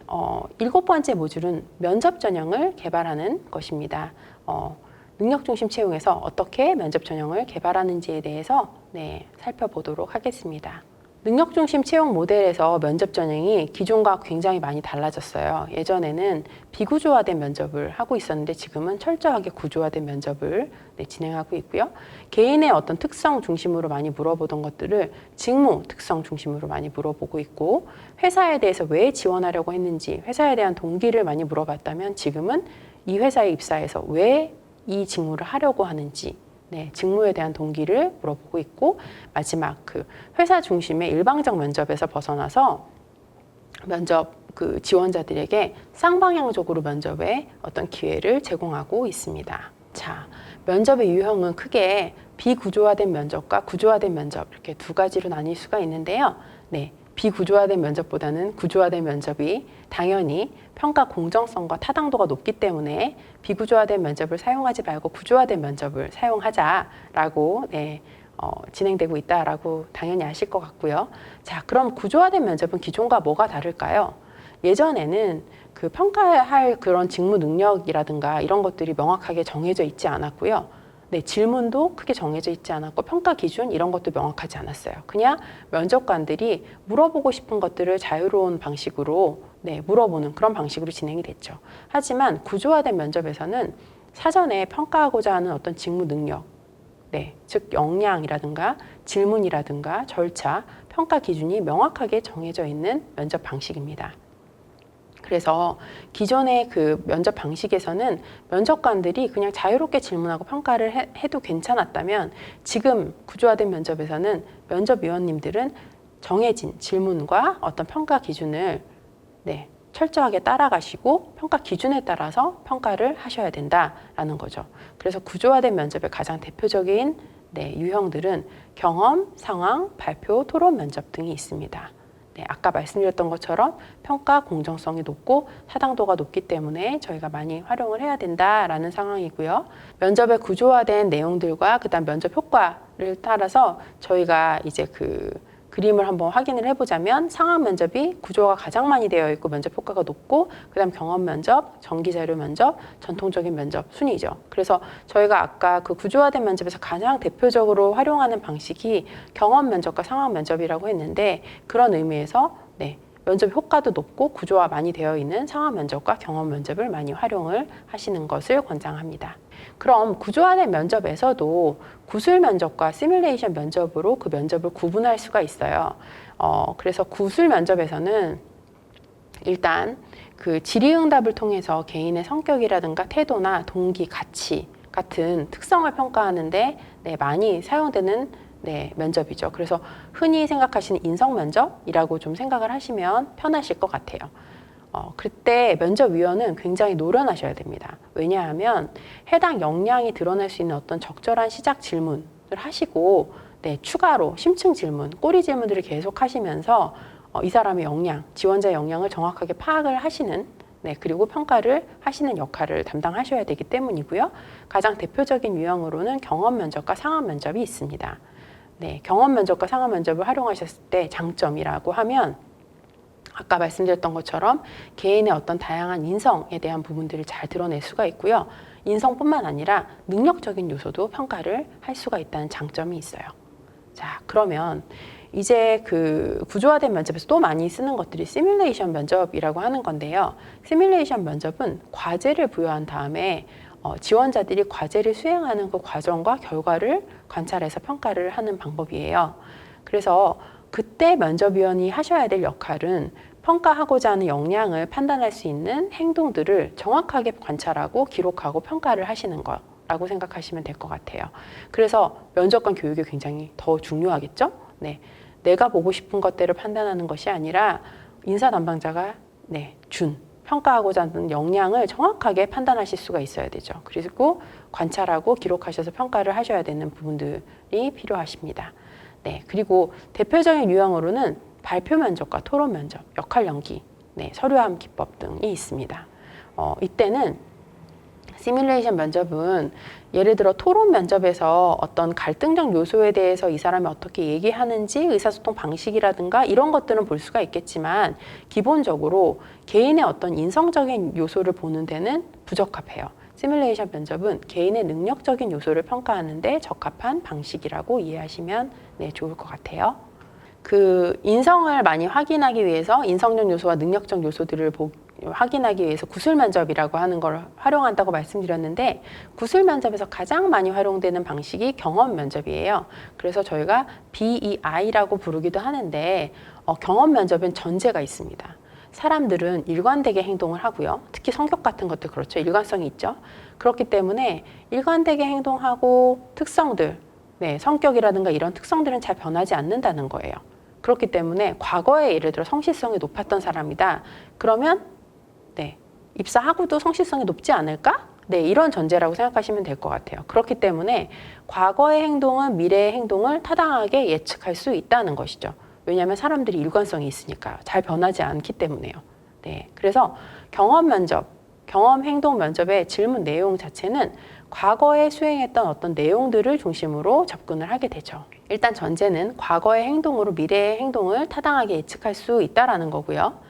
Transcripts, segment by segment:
7번째 모듈은 면접 전형을 개발하는 것입니다. 능력 중심 채용에서 어떻게 면접 전형을 개발하는지에 대해서 살펴보도록 하겠습니다. 능력 중심 채용 모델에서 면접 전형이 기존과 굉장히 많이 달라졌어요. 예전에는 비구조화된 면접을 하고 있었는데 지금은 철저하게 구조화된 면접을 진행하고 있고요. 개인의 어떤 특성 중심으로 많이 물어보던 것들을 직무 특성 중심으로 많이 물어보고 있고, 회사에 대해서 왜 지원하려고 했는지, 회사에 대한 동기를 많이 물어봤다면 지금은 이 회사에 입사해서 왜 이 직무를 하려고 하는지, 직무에 대한 동기를 물어보고 있고, 마지막 회사 중심의 일방적 면접에서 벗어나서 면접 지원자들에게 쌍방향적으로 면접의 어떤 기회를 제공하고 있습니다. 자, 면접의 유형은 크게 비구조화된 면접과 구조화된 면접 이렇게 두 가지로 나뉠 수가 있는데요. 비구조화된 면접보다는 구조화된 면접이 당연히 평가 공정성과 타당도가 높기 때문에 비구조화된 면접을 사용하지 말고 구조화된 면접을 사용하자라고 진행되고 있다라고 당연히 아실 것 같고요. 자, 그럼 구조화된 면접은 기존과 뭐가 다를까요? 예전에는 평가할 그런 직무 능력이라든가 이런 것들이 명확하게 정해져 있지 않았고요. 질문도 크게 정해져 있지 않았고 평가 기준 이런 것도 명확하지 않았어요. 그냥 면접관들이 물어보고 싶은 것들을 자유로운 방식으로 물어보는 그런 방식으로 진행이 됐죠. 하지만 구조화된 면접에서는 사전에 평가하고자 하는 어떤 직무 능력, 즉 역량이라든가 질문이라든가 절차, 평가 기준이 명확하게 정해져 있는 면접 방식입니다. 그래서 기존의 면접 방식에서는 면접관들이 그냥 자유롭게 질문하고 평가를 해도 괜찮았다면, 지금 구조화된 면접에서는 면접위원님들은 정해진 질문과 어떤 평가 기준을 철저하게 따라가시고 평가 기준에 따라서 평가를 하셔야 된다라는 거죠. 그래서 구조화된 면접의 가장 대표적인 유형들은 경험, 상황, 발표, 토론 면접 등이 있습니다. 아까 말씀드렸던 것처럼 평가 공정성이 높고 타당도가 높기 때문에 저희가 많이 활용을 해야 된다라는 상황이고요. 면접의 구조화된 내용들과 그다음 면접 효과를 따라서 저희가 이제 그림을 한번 확인을 해보자면, 상황 면접이 구조가 가장 많이 되어 있고 면접 효과가 높고, 그다음 경험 면접, 전기자료 면접, 전통적인 면접 순이죠. 그래서 저희가 아까 구조화된 면접에서 가장 대표적으로 활용하는 방식이 경험 면접과 상황 면접이라고 했는데, 그런 의미에서 면접 효과도 높고 구조화 많이 되어 있는 상황 면접과 경험 면접을 많이 활용을 하시는 것을 권장합니다. 그럼 구조화된 면접에서도 구술 면접과 시뮬레이션 면접으로 그 면접을 구분할 수가 있어요. 그래서 구술 면접에서는 일단 질의응답을 통해서 개인의 성격이라든가 태도나 동기, 가치 같은 특성을 평가하는데 많이 사용되는 면접이죠. 그래서 흔히 생각하시는 인성 면접이라고 좀 생각을 하시면 편하실 것 같아요. 그때 면접위원은 굉장히 노련하셔야 됩니다. 왜냐하면 해당 역량이 드러날 수 있는 어떤 적절한 시작 질문을 하시고, 추가로 심층 질문, 꼬리 질문들을 계속 하시면서 이 사람의 역량, 지원자의 역량을 정확하게 파악을 하시는, 그리고 평가를 하시는 역할을 담당하셔야 되기 때문이고요. 가장 대표적인 유형으로는 경험 면접과 상황 면접이 있습니다. 경험 면접과 상황 면접을 활용하셨을 때 장점이라고 하면, 아까 말씀드렸던 것처럼 개인의 어떤 다양한 인성에 대한 부분들을 잘 드러낼 수가 있고요. 인성뿐만 아니라 능력적인 요소도 평가를 할 수가 있다는 장점이 있어요. 자, 그러면 이제 구조화된 면접에서 또 많이 쓰는 것들이 시뮬레이션 면접이라고 하는 건데요. 시뮬레이션 면접은 과제를 부여한 다음에 지원자들이 과제를 수행하는 그 과정과 결과를 관찰해서 평가를 하는 방법이에요. 그래서 그때 면접위원이 하셔야 될 역할은 평가하고자 하는 역량을 판단할 수 있는 행동들을 정확하게 관찰하고 기록하고 평가를 하시는 거라고 생각하시면 될 것 같아요. 그래서 면접관 교육이 굉장히 더 중요하겠죠? 내가 보고 싶은 것대로 판단하는 것이 아니라 인사 담당자가 평가하고자 하는 역량을 정확하게 판단하실 수가 있어야 되죠. 그리고 관찰하고 기록하셔서 평가를 하셔야 되는 부분들이 필요하십니다. 그리고 대표적인 유형으로는 발표 면접과 토론 면접, 역할 연기, 서류함 기법 등이 있습니다. 이때는 시뮬레이션 면접은 예를 들어 토론 면접에서 어떤 갈등적 요소에 대해서 이 사람이 어떻게 얘기하는지 의사소통 방식이라든가 이런 것들은 볼 수가 있겠지만 기본적으로 개인의 어떤 인성적인 요소를 보는 데는 부적합해요. 시뮬레이션 면접은 개인의 능력적인 요소를 평가하는 데 적합한 방식이라고 이해하시면 좋을 것 같아요. 그 인성을 많이 확인하기 위해서 인성적 요소와 능력적 요소들을 확인하기 위해서 구술 면접이라고 하는 걸 활용한다고 말씀드렸는데 구술 면접에서 가장 많이 활용되는 방식이 경험 면접이에요. 그래서 저희가 BEI라고 부르기도 하는데 경험 면접은 전제가 있습니다. 사람들은 일관되게 행동을 하고요. 특히 성격 같은 것도 그렇죠. 일관성이 있죠. 그렇기 때문에 일관되게 행동하고 특성들, 성격이라든가 이런 특성들은 잘 변하지 않는다는 거예요. 그렇기 때문에 과거에 예를 들어 성실성이 높았던 사람이다. 그러면 입사하고도 성실성이 높지 않을까? 이런 전제라고 생각하시면 될 것 같아요. 그렇기 때문에 과거의 행동은 미래의 행동을 타당하게 예측할 수 있다는 것이죠. 왜냐하면 사람들이 일관성이 있으니까요. 잘 변하지 않기 때문에요. 그래서 경험 면접, 경험 행동 면접의 질문 내용 자체는 과거에 수행했던 어떤 내용들을 중심으로 접근을 하게 되죠. 일단 전제는 과거의 행동으로 미래의 행동을 타당하게 예측할 수 있다라는 거고요.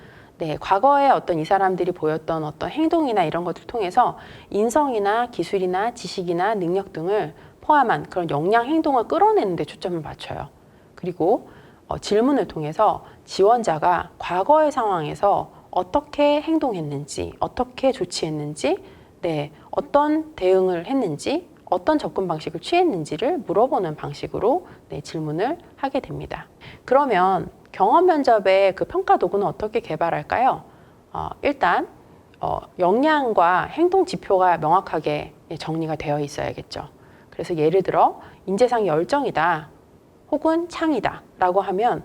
과거에 어떤 이 사람들이 보였던 어떤 행동이나 이런 것들을 통해서 인성이나 기술이나 지식이나 능력 등을 포함한 그런 역량 행동을 끌어내는 데 초점을 맞춰요. 그리고 질문을 통해서 지원자가 과거의 상황에서 어떻게 행동했는지, 어떻게 조치했는지, 어떤 대응을 했는지, 어떤 접근 방식을 취했는지를 물어보는 방식으로 질문을 하게 됩니다. 그러면 경험 면접의 그 평가 도구는 어떻게 개발할까요? 일단 역량과 행동 지표가 명확하게 정리가 되어 있어야겠죠. 그래서 예를 들어 인재상 열정이다 혹은 창의다 라고 하면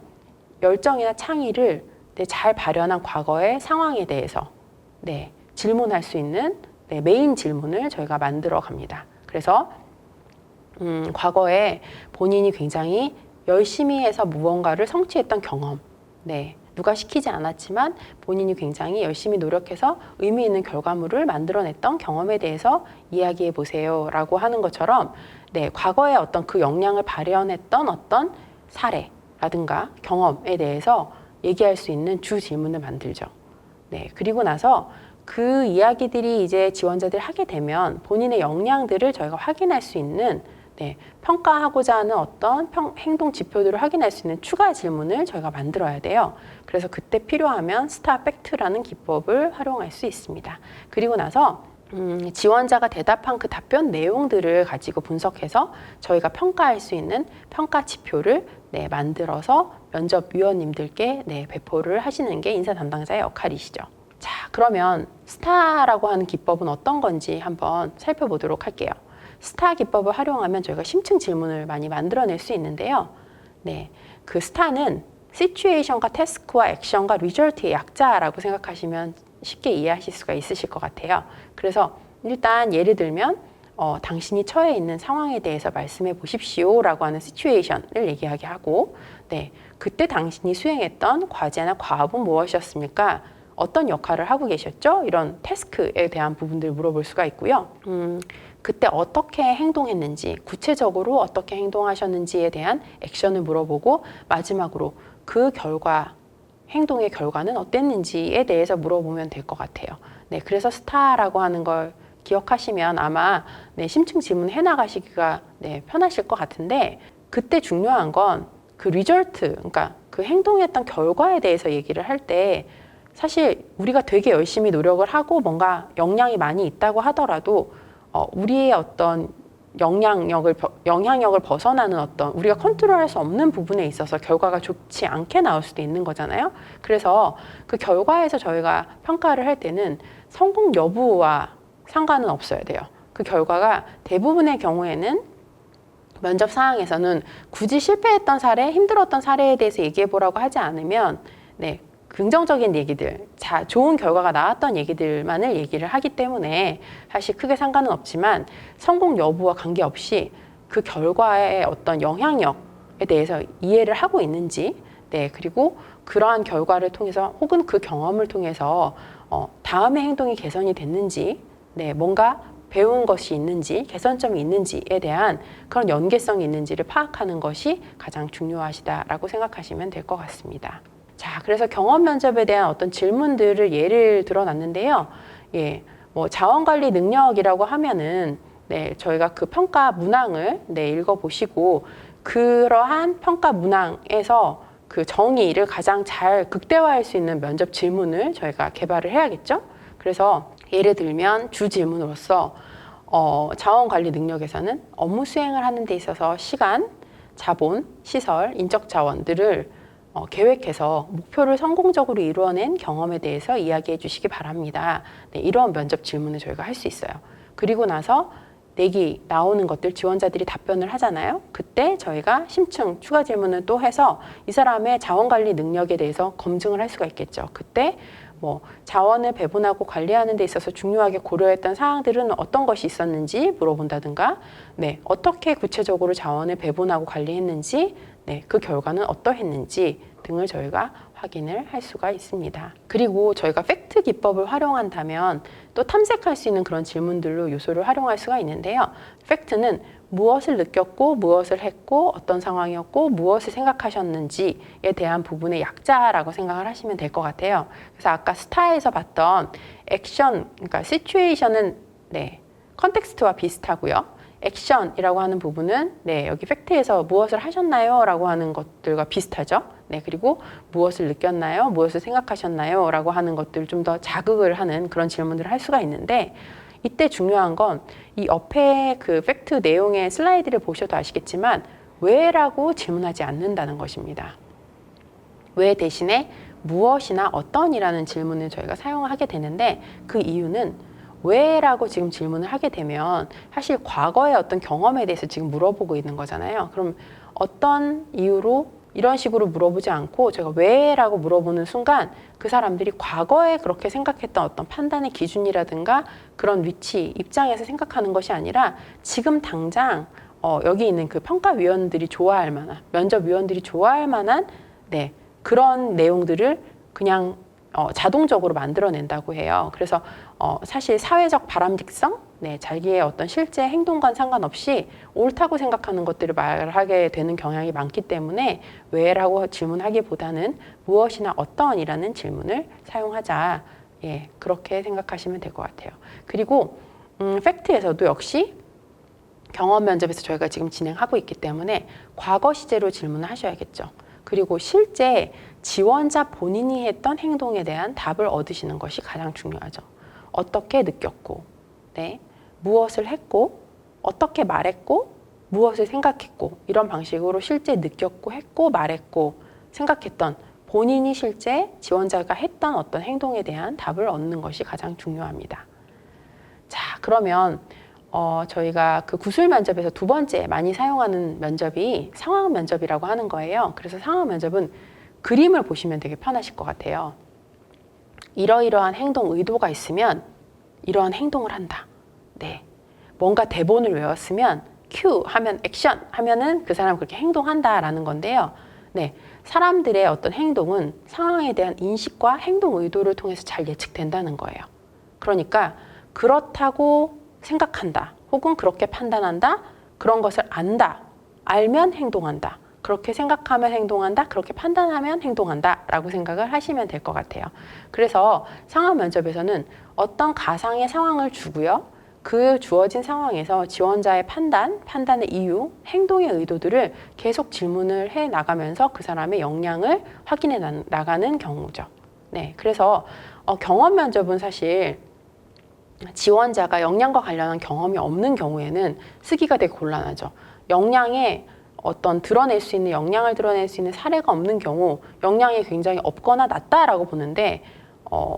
열정이나 창의를 잘 발현한 과거의 상황에 대해서 질문할 수 있는 메인 질문을 저희가 만들어 갑니다. 그래서 과거에 본인이 굉장히 열심히 해서 무언가를 성취했던 경험, 누가 시키지 않았지만 본인이 굉장히 열심히 노력해서 의미 있는 결과물을 만들어냈던 경험에 대해서 이야기해 보세요 라고 하는 것처럼 과거에 어떤 그 역량을 발현했던 어떤 사례라든가 경험에 대해서 얘기할 수 있는 주 질문을 만들죠. 그리고 나서 그 이야기들이 이제 지원자들이 하게 되면 본인의 역량들을 저희가 확인할 수 있는 평가하고자 하는 어떤 행동 지표들을 확인할 수 있는 추가 질문을 저희가 만들어야 돼요. 그래서 그때 필요하면 스타 팩트라는 기법을 활용할 수 있습니다. 그리고 나서 지원자가 대답한 그 답변 내용들을 가지고 분석해서 저희가 평가할 수 있는 평가 지표를 만들어서 면접위원님들께 배포를 하시는 게 인사 담당자의 역할이시죠. 자, 그러면 스타라고 하는 기법은 어떤 건지 한번 살펴보도록 할게요. 스타 기법을 활용하면 저희가 심층 질문을 많이 만들어낼 수 있는데요. 그 스타는 시츄에이션과 태스크와 액션과 리절트의 약자라고 생각하시면 쉽게 이해하실 수가 있으실 것 같아요. 그래서 일단 예를 들면 당신이 처해 있는 상황에 대해서 말씀해 보십시오 라고 하는 시츄에이션을 얘기하게 하고 그때 당신이 수행했던 과제나 과업은 무엇이었습니까? 어떤 역할을 하고 계셨죠? 이런 태스크에 대한 부분들을 물어볼 수가 있고요. 그때 어떻게 행동했는지, 구체적으로 어떻게 행동하셨는지에 대한 액션을 물어보고 마지막으로 그 결과, 행동의 결과는 어땠는지에 대해서 물어보면 될 것 같아요. 그래서 스타라고 하는 걸 기억하시면 아마 심층 질문 해나가시기가 편하실 것 같은데 그때 중요한 건 그 리절트, 그러니까 그 행동했던 결과에 대해서 얘기를 할 때 사실 우리가 되게 열심히 노력을 하고 뭔가 역량이 많이 있다고 하더라도 우리의 어떤 영향력을 벗어나는 어떤 우리가 컨트롤할 수 없는 부분에 있어서 결과가 좋지 않게 나올 수도 있는 거잖아요. 그래서 그 결과에서 저희가 평가를 할 때는 성공 여부와 상관은 없어야 돼요. 그 결과가 대부분의 경우에는 면접 상황에서는 굳이 실패했던 사례, 힘들었던 사례에 대해서 얘기해 보라고 하지 않으면 긍정적인 얘기들, 좋은 결과가 나왔던 얘기들만을 얘기를 하기 때문에 사실 크게 상관은 없지만 성공 여부와 관계없이 그 결과의 어떤 영향력에 대해서 이해를 하고 있는지 그리고 그러한 결과를 통해서 혹은 그 경험을 통해서 다음의 행동이 개선이 됐는지 뭔가 배운 것이 있는지, 개선점이 있는지에 대한 그런 연계성이 있는지를 파악하는 것이 가장 중요하시다라고 생각하시면 될 것 같습니다. 자, 그래서 경험 면접에 대한 어떤 질문들을 예를 들어놨는데요. 예, 뭐 자원관리 능력이라고 하면은 네, 저희가 그 평가 문항을 네, 읽어보시고 그러한 평가 문항에서 그 정의를 가장 잘 극대화할 수 있는 면접 질문을 저희가 개발을 해야겠죠. 그래서 예를 들면 주 질문으로서 자원관리 능력에서는 업무 수행을 하는 데 있어서 시간, 자본, 시설, 인적 자원들을 계획해서 목표를 성공적으로 이루어낸 경험에 대해서 이야기해 주시기 바랍니다. 네, 이런 면접 질문을 저희가 할 수 있어요. 그리고 나서 내기 나오는 것들 지원자들이 답변을 하잖아요. 그때 저희가 심층 추가 질문을 또 해서 이 사람의 자원관리 능력에 대해서 검증을 할 수가 있겠죠. 그때 뭐 자원을 배분하고 관리하는 데 있어서 중요하게 고려했던 사항들은 어떤 것이 있었는지 물어본다든가, 네, 어떻게 구체적으로 자원을 배분하고 관리했는지, 네, 그 결과는 어떠했는지 등을 저희가 확인을 할 수가 있습니다. 그리고 저희가 팩트 기법을 활용한다면 또 탐색할 수 있는 그런 질문들로 요소를 활용할 수가 있는데요. 팩트는 무엇을 느꼈고 무엇을 했고 어떤 상황이었고 무엇을 생각하셨는지에 대한 부분의 약자라고 생각을 하시면 될 것 같아요. 그래서 아까 스타에서 봤던 액션, 그러니까 시츄에이션은 네, 컨텍스트와 비슷하고요. 액션이라고 하는 부분은 네, 여기 팩트에서 무엇을 하셨나요? 라고 하는 것들과 비슷하죠. 네, 그리고 무엇을 느꼈나요? 무엇을 생각하셨나요? 라고 하는 것들 좀 더 자극을 하는 그런 질문들을 할 수가 있는데, 이때 중요한 건 이 옆에 그 팩트 내용의 슬라이드를 보셔도 아시겠지만 왜라고 질문하지 않는다는 것입니다. 왜 대신에 무엇이나 어떤이라는 질문을 저희가 사용하게 되는데, 그 이유는 왜라고 지금 질문을 하게 되면 사실 과거의 어떤 경험에 대해서 지금 물어보고 있는 거잖아요. 그럼 어떤 이유로 이런 식으로 물어보지 않고 제가 왜라고 물어보는 순간 그 사람들이 과거에 그렇게 생각했던 어떤 판단의 기준이라든가 그런 위치, 입장에서 생각하는 것이 아니라 지금 당장 여기 있는 그 평가위원들이 좋아할 만한, 면접위원들이 좋아할 만한 네, 그런 내용들을 그냥 자동적으로 만들어낸다고 해요. 그래서 사실 사회적 바람직성, 네, 자기의 어떤 실제 행동과 상관없이 옳다고 생각하는 것들을 말하게 되는 경향이 많기 때문에 왜라고 질문하기보다는 무엇이나 어떤이라는 질문을 사용하자. 예, 그렇게 생각하시면 될 것 같아요. 그리고 팩트에서도 역시 경험 면접에서 저희가 지금 진행하고 있기 때문에 과거 시제로 질문을 하셔야겠죠. 그리고 실제 지원자 본인이 했던 행동에 대한 답을 얻으시는 것이 가장 중요하죠. 어떻게 느꼈고, 네, 무엇을 했고, 어떻게 말했고, 무엇을 생각했고, 이런 방식으로 실제 느꼈고, 했고, 말했고, 생각했던 본인이 실제 지원자가 했던 어떤 행동에 대한 답을 얻는 것이 가장 중요합니다. 자, 그러면 저희가 그 구술 면접에서 두 번째 많이 사용하는 면접이 상황 면접이라고 하는 거예요. 그래서 상황 면접은 그림을 보시면 되게 편하실 것 같아요. 이러이러한 행동 의도가 있으면 이러한 행동을 한다. 네. 뭔가 대본을 외웠으면 큐 하면 액션 하면은 그 사람 그렇게 행동한다라는 건데요. 네. 사람들의 어떤 행동은 상황에 대한 인식과 행동 의도를 통해서 잘 예측된다는 거예요. 그러니까 그렇다고 생각한다. 혹은 그렇게 판단한다. 그런 것을 안다. 알면 행동한다. 그렇게 생각하면 행동한다. 그렇게 판단하면 행동한다. 라고 생각을 하시면 될 것 같아요. 그래서 상황 면접에서는 어떤 가상의 상황을 주고요. 그 주어진 상황에서 지원자의 판단의 이유, 행동의 의도들을 계속 질문을 해 나가면서 그 사람의 역량을 확인해 나가는 경우죠. 네, 그래서 경험 면접은 사실 지원자가 역량과 관련한 경험이 없는 경우에는 쓰기가 되게 곤란하죠. 역량에 어떤 드러낼 수 있는 역량을 드러낼 수 있는 사례가 없는 경우 역량이 굉장히 없거나 낮다라고 보는데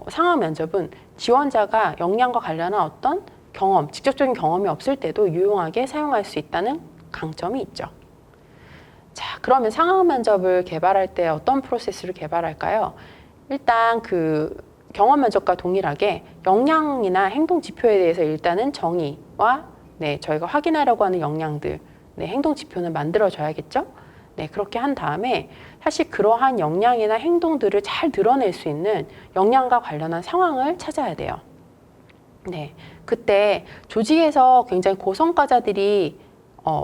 상황 면접은 지원자가 역량과 관련한 어떤 경험, 직접적인 경험이 없을 때도 유용하게 사용할 수 있다는 강점이 있죠. 자, 그러면 상황 면접을 개발할 때 어떤 프로세스를 개발할까요? 일단 그 경험 면접과 동일하게 역량이나 행동 지표에 대해서 일단은 정의와 네, 저희가 확인하려고 하는 역량들, 네, 행동 지표는 만들어줘야겠죠? 네, 그렇게 한 다음에 사실 그러한 역량이나 행동들을 잘 드러낼 수 있는 역량과 관련한 상황을 찾아야 돼요. 네, 그때 조직에서 굉장히 고성과자들이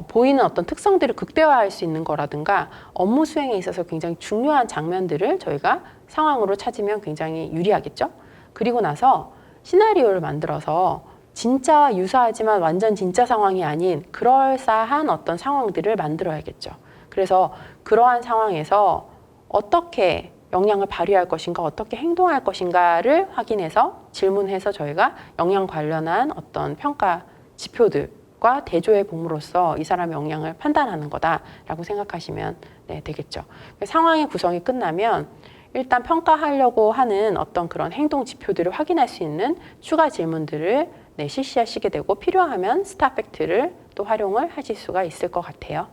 보이는 어떤 특성들을 극대화할 수 있는 거라든가 업무 수행에 있어서 굉장히 중요한 장면들을 저희가 상황으로 찾으면 굉장히 유리하겠죠. 그리고 나서 시나리오를 만들어서 진짜 유사하지만 완전 진짜 상황이 아닌 그럴싸한 어떤 상황들을 만들어야겠죠. 그래서 그러한 상황에서 어떻게 역량을 발휘할 것인가, 어떻게 행동할 것인가를 확인해서 질문해서 저희가 역량 관련한 어떤 평가 지표들과 대조해 봄으로써 이 사람의 역량을 판단하는 거다라고 생각하시면 되겠죠. 상황의 구성이 끝나면 일단 평가하려고 하는 어떤 그런 행동 지표들을 확인할 수 있는 추가 질문들을 실시하시게 되고 필요하면 스타 팩트를 또 활용을 하실 수가 있을 것 같아요.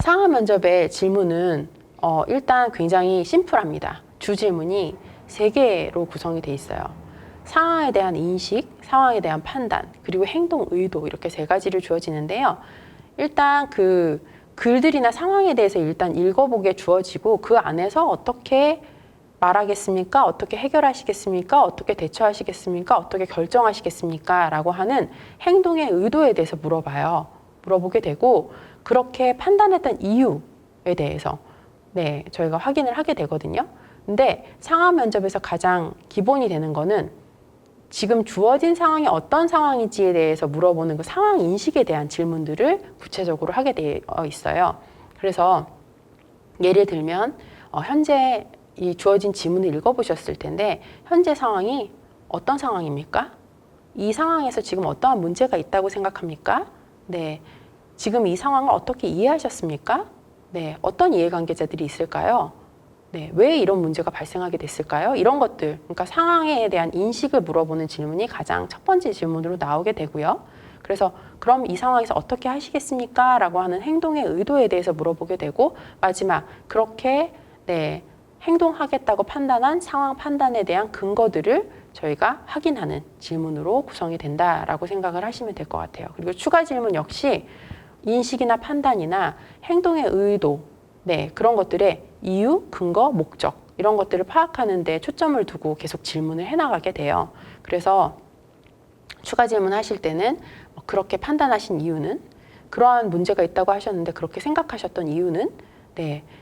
상하 면접의 질문은 일단 굉장히 심플합니다. 주 질문이 3개로 구성이 돼 있어요. 상황에 대한 인식, 상황에 대한 판단, 그리고 행동 의도 이렇게 3가지를 주어지는데요. 일단 그 글들이나 상황에 대해서 일단 읽어보게 주어지고 그 안에서 어떻게 말하겠습니까? 어떻게 해결하시겠습니까? 어떻게 대처하시겠습니까? 어떻게 결정하시겠습니까? 라고 하는 행동의 의도에 대해서 물어보게 되고 그렇게 판단했던 이유에 대해서 저희가 확인을 하게 되거든요. 근데 상하 면접에서 가장 기본이 되는 거는 지금 주어진 상황이 어떤 상황인지에 대해서 물어보는 그 상황 인식에 대한 질문들을 구체적으로 하게 되어 있어요. 그래서 예를 들면 현재 이 주어진 지문을 읽어보셨을 텐데 현재 상황이 어떤 상황입니까? 이 상황에서 지금 어떠한 문제가 있다고 생각합니까? 네, 지금 이 상황을 어떻게 이해하셨습니까? 네, 어떤 이해관계자들이 있을까요? 네, 왜 이런 문제가 발생하게 됐을까요? 이런 것들, 그러니까 상황에 대한 인식을 물어보는 질문이 가장 첫 번째 질문으로 나오게 되고요. 그래서 그럼 이 상황에서 어떻게 하시겠습니까? 라고 하는 행동의 의도에 대해서 물어보게 되고 마지막 그렇게 행동하겠다고 판단한 상황 판단에 대한 근거들을 저희가 확인하는 질문으로 구성이 된다라고 생각을 하시면 될 것 같아요. 그리고 추가 질문 역시 인식이나 판단이나 행동의 의도, 그런 것들의 이유, 근거, 목적 이런 것들을 파악하는 데 초점을 두고 계속 질문을 해나가게 돼요. 그래서 추가 질문 하실 때는 그렇게 판단하신 이유는? 그러한 문제가 있다고 하셨는데 그렇게 생각하셨던 이유는?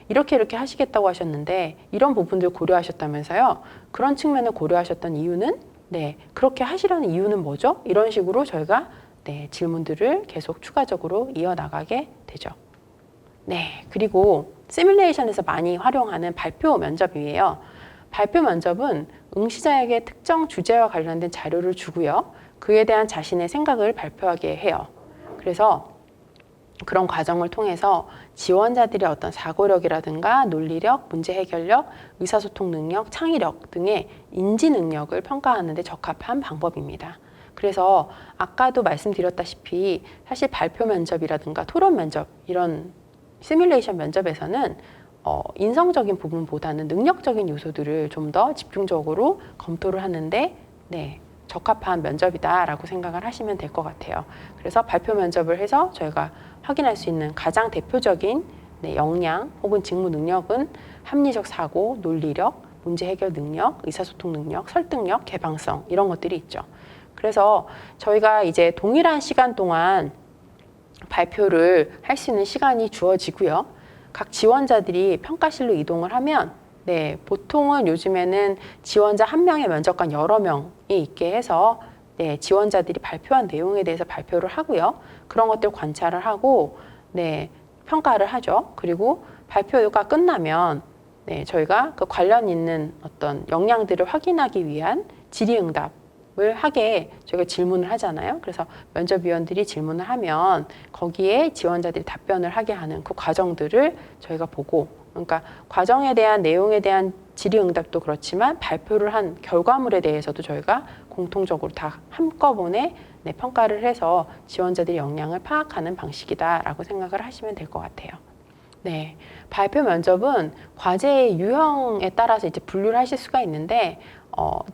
이렇게 하시겠다고 하셨는데 이런 부분들 고려하셨다면서요. 그런 측면을 고려하셨던 이유는? 그렇게 하시려는 이유는 뭐죠? 이런 식으로 저희가 질문들을 계속 추가적으로 이어나가게 되죠. 그리고 시뮬레이션에서 많이 활용하는 발표 면접이에요. 발표 면접은 응시자에게 특정 주제와 관련된 자료를 주고요. 그에 대한 자신의 생각을 발표하게 해요. 그래서 그런 과정을 통해서 지원자들의 어떤 사고력이라든가 논리력, 문제 해결력, 의사소통 능력, 창의력 등의 인지 능력을 평가하는 데 적합한 방법입니다. 그래서 아까도 말씀드렸다시피 사실 발표 면접이라든가 토론 면접 이런 시뮬레이션 면접에서는 인성적인 부분보다는 능력적인 요소들을 좀 더 집중적으로 검토를 하는데 적합한 면접이다라고 생각을 하시면 될 것 같아요. 그래서 발표 면접을 해서 저희가 확인할 수 있는 가장 대표적인 역량 혹은 직무 능력은 합리적 사고, 논리력, 문제 해결 능력, 의사소통 능력, 설득력, 개방성 이런 것들이 있죠. 그래서 저희가 이제 동일한 시간 동안 발표를 할 수 있는 시간이 주어지고요. 각 지원자들이 평가실로 이동을 하면 보통은 요즘에는 지원자 1명의 면접관 여러 명이 있게 해서 지원자들이 발표한 내용에 대해서 발표를 하고요. 그런 것들 관찰을 하고 평가를 하죠. 그리고 발표가 끝나면 저희가 그 관련 있는 어떤 역량들을 확인하기 위한 질의응답을 하게 저희가 질문을 하잖아요. 그래서 면접위원들이 질문을 하면 거기에 지원자들이 답변을 하게 하는 그 과정들을 저희가 보고 그러니까 과정에 대한 내용에 대한 질의응답도 그렇지만 발표를 한 결과물에 대해서도 저희가 공통적으로 다 한꺼번에 평가를 해서 지원자들의 역량을 파악하는 방식이다라고 생각을 하시면 될 것 같아요. 발표 면접은 과제의 유형에 따라서 이제 분류를 하실 수가 있는데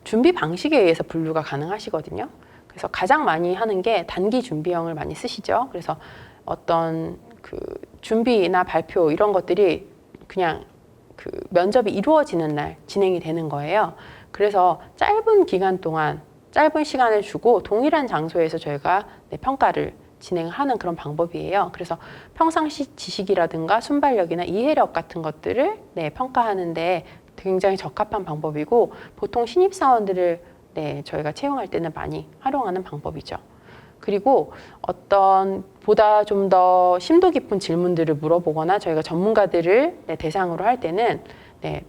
준비 방식에 의해서 분류가 가능하시거든요. 그래서 가장 많이 하는 게 단기 준비형을 많이 쓰시죠. 그래서 어떤 그 준비나 발표 이런 것들이 그냥 그 면접이 이루어지는 날 진행이 되는 거예요. 그래서 짧은 기간 동안 짧은 시간을 주고 동일한 장소에서 저희가 평가를 진행하는 그런 방법이에요. 그래서 평상시 지식이라든가 순발력이나 이해력 같은 것들을 평가하는데 굉장히 적합한 방법이고, 보통 신입사원들을 저희가 채용할 때는 많이 활용하는 방법이죠. 그리고 어떤 보다 좀 더 심도 깊은 질문들을 물어보거나 저희가 전문가들을 대상으로 할 때는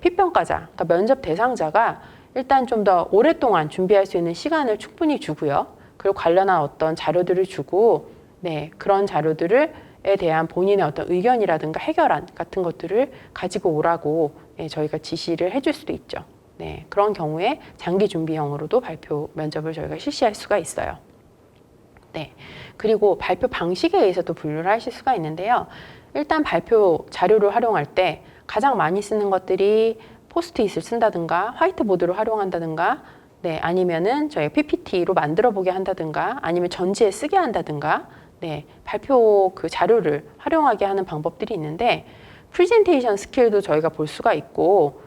피평가자, 그러니까 면접 대상자가 일단 좀 더 오랫동안 준비할 수 있는 시간을 충분히 주고요. 그리고 관련한 어떤 자료들을 주고, 그런 자료들에 대한 본인의 어떤 의견이라든가 해결안 같은 것들을 가지고 오라고 저희가 지시를 해줄 수도 있죠. 그런 경우에 장기 준비형으로도 발표 면접을 저희가 실시할 수가 있어요. 그리고 발표 방식에 의해서도 분류를 하실 수가 있는데요. 일단 발표 자료를 활용할 때 가장 많이 쓰는 것들이 포스트잇을 쓴다든가 화이트보드를 활용한다든가, 아니면은 저희 PPT로 만들어 보게 한다든가, 아니면 전지에 쓰게 한다든가, 발표 그 자료를 활용하게 하는 방법들이 있는데, 프레젠테이션 스킬도 저희가 볼 수가 있고,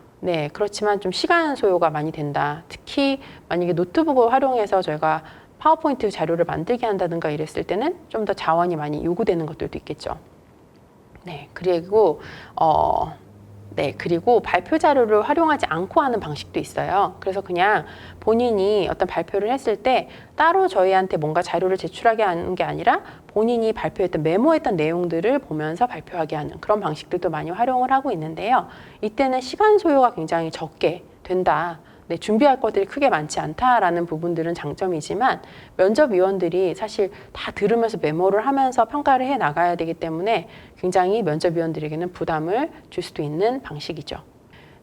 그렇지만 좀 시간 소요가 많이 된다. 특히 만약에 노트북을 활용해서 저희가 파워포인트 자료를 만들게 한다든가 이랬을 때는 좀 더 자원이 많이 요구되는 것들도 있겠죠. 그리고 발표 자료를 활용하지 않고 하는 방식도 있어요. 그래서 그냥 본인이 어떤 발표를 했을 때 따로 저희한테 뭔가 자료를 제출하게 하는 게 아니라 본인이 발표했던 메모했던 내용들을 보면서 발표하게 하는 그런 방식들도 많이 활용을 하고 있는데요. 이때는 시간 소요가 굉장히 적게 된다. 준비할 것들이 크게 많지 않다라는 부분들은 장점이지만, 면접위원들이 사실 다 들으면서 메모를 하면서 평가를 해 나가야 되기 때문에 굉장히 면접위원들에게는 부담을 줄 수도 있는 방식이죠.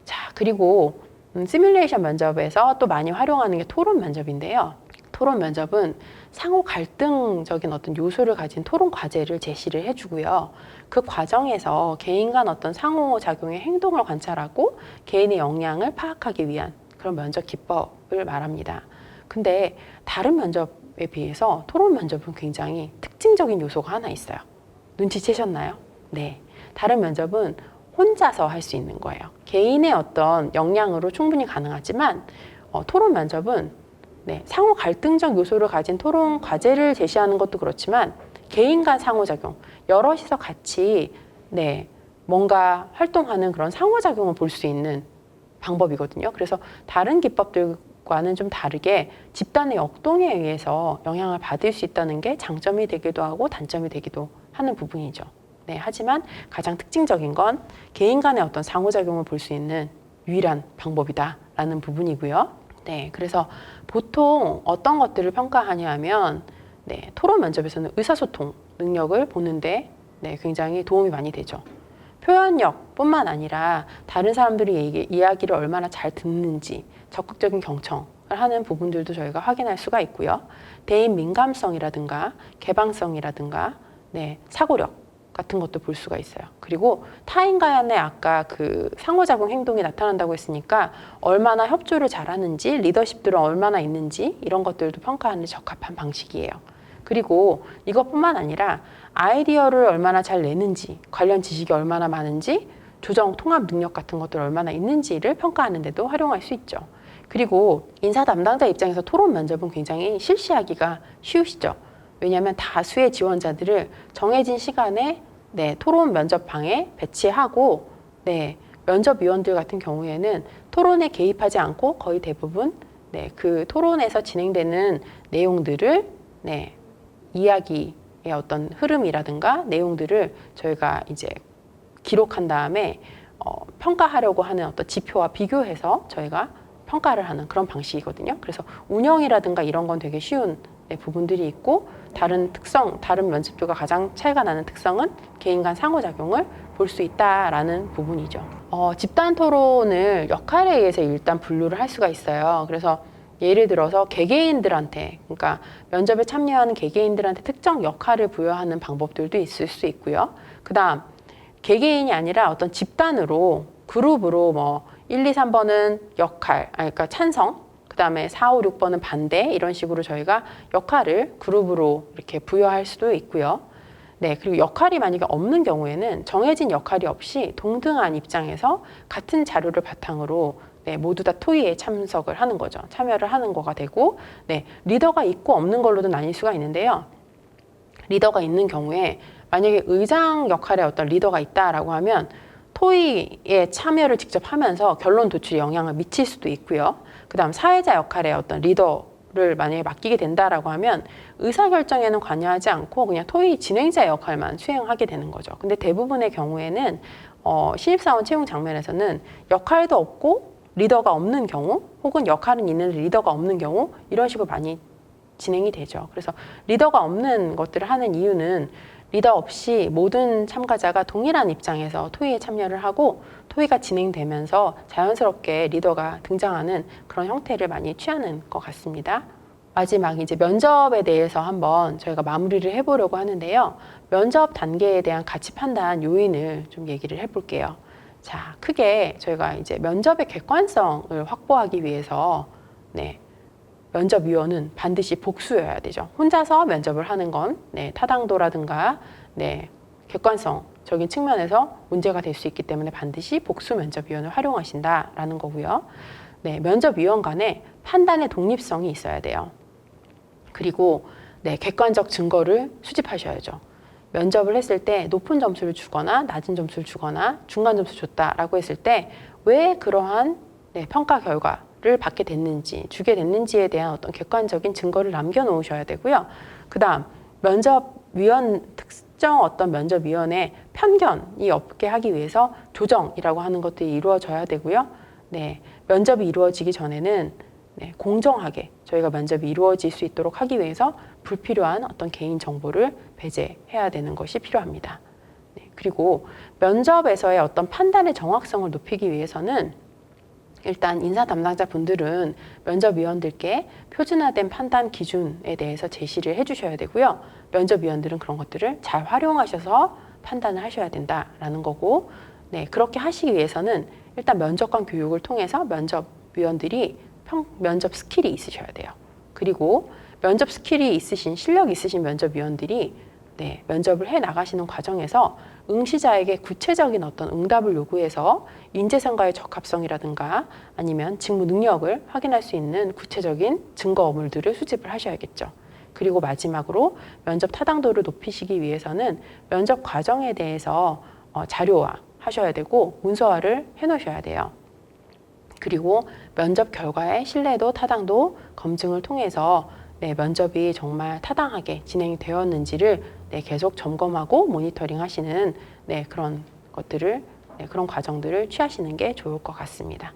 자, 그리고 시뮬레이션 면접에서 또 많이 활용하는 게 토론 면접인데요. 토론 면접은 상호 갈등적인 어떤 요소를 가진 토론 과제를 제시를 해주고요. 그 과정에서 개인 간 어떤 상호작용의 행동을 관찰하고 개인의 역량을 파악하기 위한 그런 면접 기법을 말합니다. 근데 다른 면접에 비해서 토론 면접은 굉장히 특징적인 요소가 하나 있어요. 눈치채셨나요? 다른 면접은 혼자서 할 수 있는 거예요. 개인의 어떤 역량으로 충분히 가능하지만 토론 면접은 상호 갈등적 요소를 가진 토론 과제를 제시하는 것도 그렇지만 개인 간 상호작용, 여럿이서 같이 뭔가 활동하는 그런 상호작용을 볼 수 있는 방법이거든요. 그래서 다른 기법들과는 좀 다르게 집단의 역동에 의해서 영향을 받을 수 있다는 게 장점이 되기도 하고 단점이 되기도 하는 부분이죠. 하지만 가장 특징적인 건 개인 간의 어떤 상호작용을 볼 수 있는 유일한 방법이다라는 부분이고요. 그래서 보통 어떤 것들을 평가하냐 하면 토론 면접에서는 의사소통 능력을 보는데 굉장히 도움이 많이 되죠. 표현력뿐만 아니라 다른 사람들이 이야기를 얼마나 잘 듣는지, 적극적인 경청을 하는 부분들도 저희가 확인할 수가 있고요. 대인 민감성이라든가 개방성이라든가 사고력 같은 것도 볼 수가 있어요. 그리고 타인 간의 아까 그 상호작용 행동이 나타난다고 했으니까 얼마나 협조를 잘하는지, 리더십들은 얼마나 있는지 이런 것들도 평가하는 데 적합한 방식이에요. 그리고 이것뿐만 아니라 아이디어를 얼마나 잘 내는지, 관련 지식이 얼마나 많은지, 조정, 통합 능력 같은 것들 얼마나 있는지를 평가하는 데도 활용할 수 있죠. 그리고 인사 담당자 입장에서 토론 면접은 굉장히 실시하기가 쉬우시죠. 왜냐하면 다수의 지원자들을 정해진 시간에 토론 면접방에 배치하고 면접위원들 같은 경우에는 토론에 개입하지 않고 거의 대부분 그 토론에서 진행되는 내용들을 이야기의 어떤 흐름이라든가 내용들을 저희가 이제 기록한 다음에 평가하려고 하는 어떤 지표와 비교해서 저희가 평가를 하는 그런 방식이거든요. 그래서 운영이라든가 이런 건 되게 쉬운 부분들이 있고, 다른 면접들과 가장 차이가 나는 특성은 개인 간 상호작용을 볼 수 있다라는 부분이죠. 집단 토론을 역할에 의해서 일단 분류를 할 수가 있어요. 그래서 예를 들어서 개개인들한테, 그러니까 면접에 참여하는 개개인들한테 특정 역할을 부여하는 방법들도 있을 수 있고요. 그 다음 개개인이 아니라 어떤 집단으로, 그룹으로 뭐 1, 2, 3번은 역할, 그러니까 찬성, 그 다음에 4, 5, 6번은 반대, 이런 식으로 저희가 역할을 그룹으로 이렇게 부여할 수도 있고요. 그리고 역할이 만약에 없는 경우에는 정해진 역할이 없이 동등한 입장에서 같은 자료를 바탕으로 네, 모두 다 토의에 참석을 하는 거죠. 참여를 하는 거가 되고, 네, 리더가 있고 없는 걸로도 나뉠 수가 있는데요. 리더가 있는 경우에 만약에 의장 역할의 어떤 리더가 있다라고 하면 토의에 참여를 직접 하면서 결론 도출에 영향을 미칠 수도 있고요. 그 다음 사회자 역할의 어떤 리더를 만약에 맡기게 된다라고 하면 의사결정에는 관여하지 않고 그냥 토의 진행자 역할만 수행하게 되는 거죠. 근데 대부분의 경우에는 신입사원 채용 장면에서는 역할도 없고 리더가 없는 경우 혹은 역할은 있는데 리더가 없는 경우 이런 식으로 많이 진행이 되죠. 그래서 리더가 없는 것들을 하는 이유는 리더 없이 모든 참가자가 동일한 입장에서 토의에 참여를 하고 토의가 진행되면서 자연스럽게 리더가 등장하는 그런 형태를 많이 취하는 것 같습니다. 마지막 이제 면접에 대해서 한번 저희가 마무리를 해보려고 하는데요. 면접 단계에 대한 가치 판단 요인을 좀 얘기를 해볼게요. 자, 크게 저희가 이제 면접의 객관성을 확보하기 위해서 면접위원은 반드시 복수여야 되죠. 혼자서 면접을 하는 건 타당도라든가 객관성적인 측면에서 문제가 될 수 있기 때문에 반드시 복수 면접위원을 활용하신다라는 거고요. 면접위원 간에 판단의 독립성이 있어야 돼요. 그리고 객관적 증거를 수집하셔야죠. 면접을 했을 때 높은 점수를 주거나 낮은 점수를 주거나 중간 점수 줬다라고 했을 때 왜 그러한 평가 결과를 받게 됐는지, 주게 됐는지에 대한 어떤 객관적인 증거를 남겨놓으셔야 되고요. 그 다음 특정 어떤 면접위원의 편견이 없게 하기 위해서 조정이라고 하는 것들이 이루어져야 되고요. 면접이 이루어지기 전에는 공정하게 저희가 면접이 이루어질 수 있도록 하기 위해서 불필요한 어떤 개인 정보를 배제해야 되는 것이 필요합니다. 그리고 면접에서의 어떤 판단의 정확성을 높이기 위해서는 일단 인사 담당자 분들은 면접위원들께 표준화된 판단 기준에 대해서 제시를 해주셔야 되고요. 면접위원들은 그런 것들을 잘 활용하셔서 판단을 하셔야 된다라는 거고, 그렇게 하시기 위해서는 일단 면접관 교육을 통해서 면접위원들이 면접 스킬이 있으셔야 돼요. 그리고 면접 스킬이 있으신, 실력 있으신 면접위원들이 면접을 해 나가시는 과정에서 응시자에게 구체적인 어떤 응답을 요구해서 인재상과의 적합성이라든가 아니면 직무 능력을 확인할 수 있는 구체적인 증거물들을 수집을 하셔야겠죠. 그리고 마지막으로 면접 타당도를 높이시기 위해서는 면접 과정에 대해서 자료화 하셔야 되고 문서화를 해 놓으셔야 돼요. 그리고 면접 결과의 신뢰도, 타당도 검증을 통해서 면접이 정말 타당하게 진행이 되었는지를 계속 점검하고 모니터링 하시는 그런 것들을, 그런 과정들을 취하시는 게 좋을 것 같습니다.